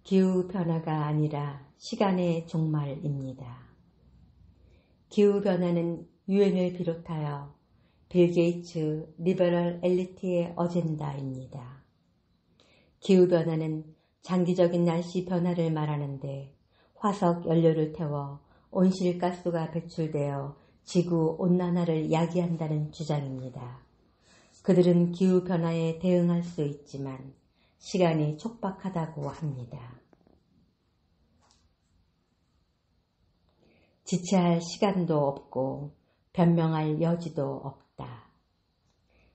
기후변화가 아니라 시간의 종말입니다. 기후변화는 유엔을 비롯하여 빌 게이츠 리버럴 엘리트의 어젠다입니다. 기후변화는 장기적인 날씨 변화를 말하는데 화석 연료를 태워 온실가스가 배출되어 지구 온난화를 야기한다는 주장입니다. 그들은 기후변화에 대응할 수 있지만 시간이 촉박하다고 합니다. 지체할 시간도 없고 변명할 여지도 없다.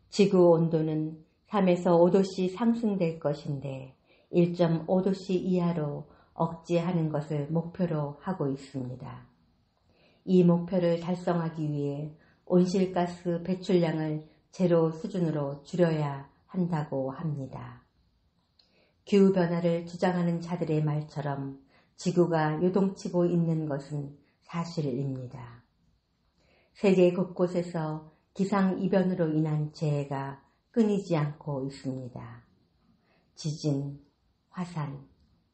지구 온도는 3에서 5도씩 상승될 것인데 1.5도씨 이하로 억제하는 것을 목표로 하고 있습니다. 이 목표를 달성하기 위해 온실가스 배출량을 제로 수준으로 줄여야 한다고 합니다. 기후변화를 주장하는 자들의 말처럼 지구가 요동치고 있는 것은 사실입니다. 세계 곳곳에서 기상이변으로 인한 재해가 끊이지 않고 있습니다. 지진, 화산,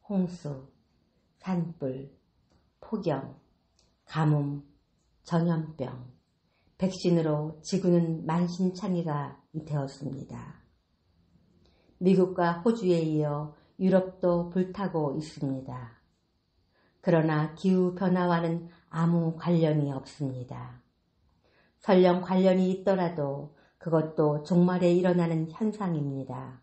홍수, 산불, 폭염, 가뭄, 전염병, 백신으로 지구는 만신창이가 되었습니다. 미국과 호주에 이어 유럽도 불타고 있습니다. 그러나 기후변화와는 아무 관련이 없습니다. 설령 관련이 있더라도 그것도 종말에 일어나는 현상입니다.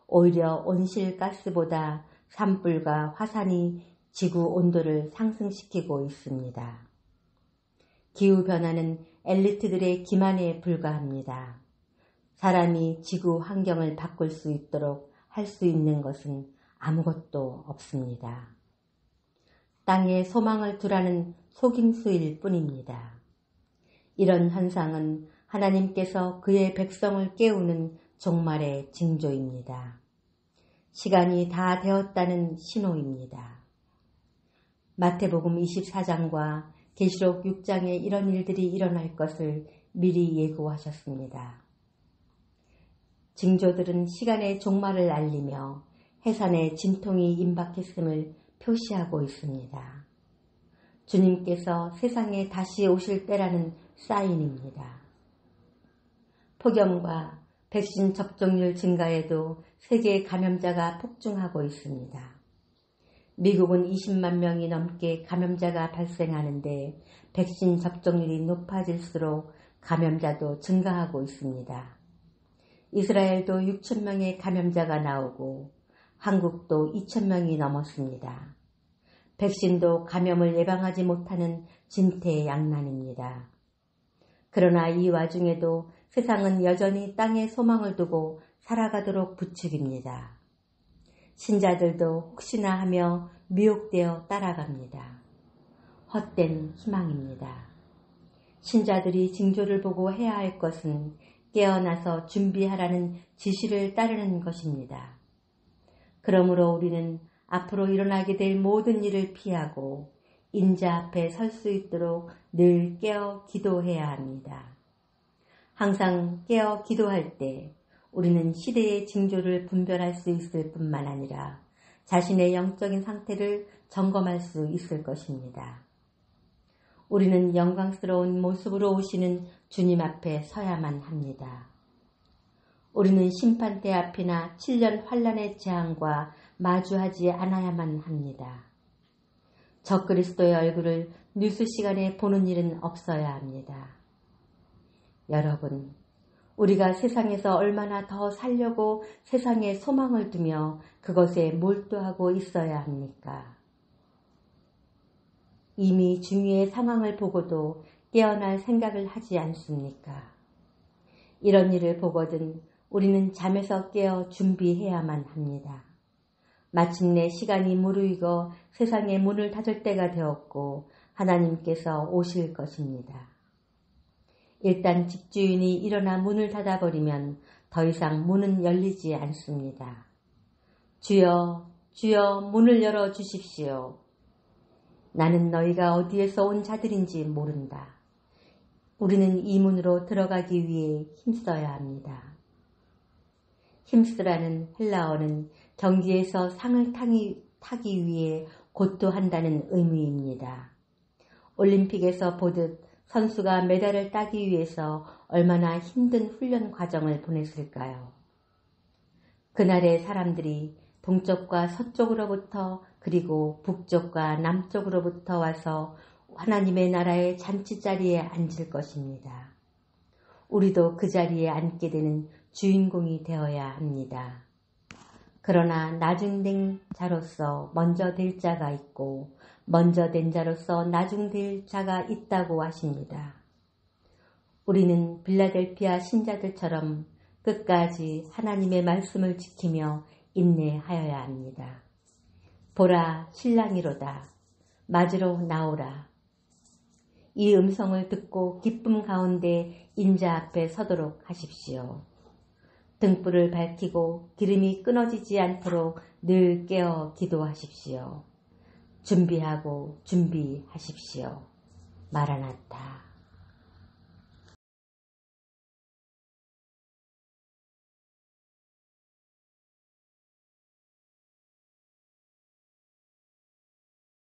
오히려 온실가스보다 산불과 화산이 지구 온도를 상승시키고 있습니다. 기후변화는 엘리트들의 기만에 불과합니다. 사람이 지구 환경을 바꿀 수 있도록 할 수 있는 것은 아무것도 없습니다. 땅에 소망을 두라는 속임수일 뿐입니다. 이런 현상은 하나님께서 그의 백성을 깨우는 종말의 징조입니다. 시간이 다 되었다는 신호입니다. 마태복음 24장과 계시록 6장에 이런 일들이 일어날 것을 미리 예고하셨습니다. 징조들은 시간의 종말을 알리며 해산의 진통이 임박했음을 표시하고 있습니다. 주님께서 세상에 다시 오실 때라는 사인입니다. 폭염과 백신 접종률 증가에도 세계 감염자가 폭증하고 있습니다. 미국은 20만 명이 넘게 감염자가 발생하는데 백신 접종률이 높아질수록 감염자도 증가하고 있습니다. 이스라엘도 6천 명의 감염자가 나오고 한국도 2천 명이 넘었습니다. 백신도 감염을 예방하지 못하는 진퇴양난입니다. 그러나 이 와중에도 세상은 여전히 땅에 소망을 두고 살아가도록 부추깁니다. 신자들도 혹시나 하며 미혹되어 따라갑니다. 헛된 희망입니다. 신자들이 징조를 보고 해야 할 것은 깨어나서 준비하라는 지시를 따르는 것입니다. 그러므로 우리는 앞으로 일어나게 될 모든 일을 피하고 인자 앞에 설 수 있도록 늘 깨어 기도해야 합니다. 항상 깨어 기도할 때 우리는 시대의 징조를 분별할 수 있을 뿐만 아니라 자신의 영적인 상태를 점검할 수 있을 것입니다. 우리는 영광스러운 모습으로 오시는 주님 앞에 서야만 합니다. 우리는 심판대 앞이나 7년 환란의 재앙과 마주하지 않아야만 합니다. 적그리스도의 얼굴을 뉴스 시간에 보는 일은 없어야 합니다. 여러분, 우리가 세상에서 얼마나 더 살려고 세상에 소망을 두며 그것에 몰두하고 있어야 합니까? 이미 중위의 상황을 보고도 깨어날 생각을 하지 않습니까? 이런 일을 보거든 우리는 잠에서 깨어 준비해야만 합니다. 마침내 시간이 무르익어 세상의 문을 닫을 때가 되었고 하나님께서 오실 것입니다. 일단 집주인이 일어나 문을 닫아버리면 더 이상 문은 열리지 않습니다. 주여, 주여 문을 열어주십시오. 나는 너희가 어디에서 온 자들인지 모른다. 우리는 이 문으로 들어가기 위해 힘써야 합니다. 힘쓰라는 헬라어는 경기에서 상을 타기 타기 위해 고투한다는 의미입니다. 올림픽에서 보듯 선수가 메달을 따기 위해서 얼마나 힘든 훈련 과정을 보냈을까요? 그날의 사람들이 동쪽과 서쪽으로부터 그리고 북쪽과 남쪽으로부터 와서 하나님의 나라의 잔치자리에 앉을 것입니다. 우리도 그 자리에 앉게 되는 주인공이 되어야 합니다. 그러나 나중된 자로서 먼저 될 자가 있고 먼저 된 자로서 나중될 자가 있다고 하십니다. 우리는 빌라델피아 신자들처럼 끝까지 하나님의 말씀을 지키며 인내하여야 합니다. 보라, 신랑이로다. 맞으러 나오라. 이 음성을 듣고 기쁨 가운데 인자 앞에 서도록 하십시오. 등불을 밝히고 기름이 끊어지지 않도록 늘 깨어 기도하십시오. 준비하고 준비하십시오. 마라나타.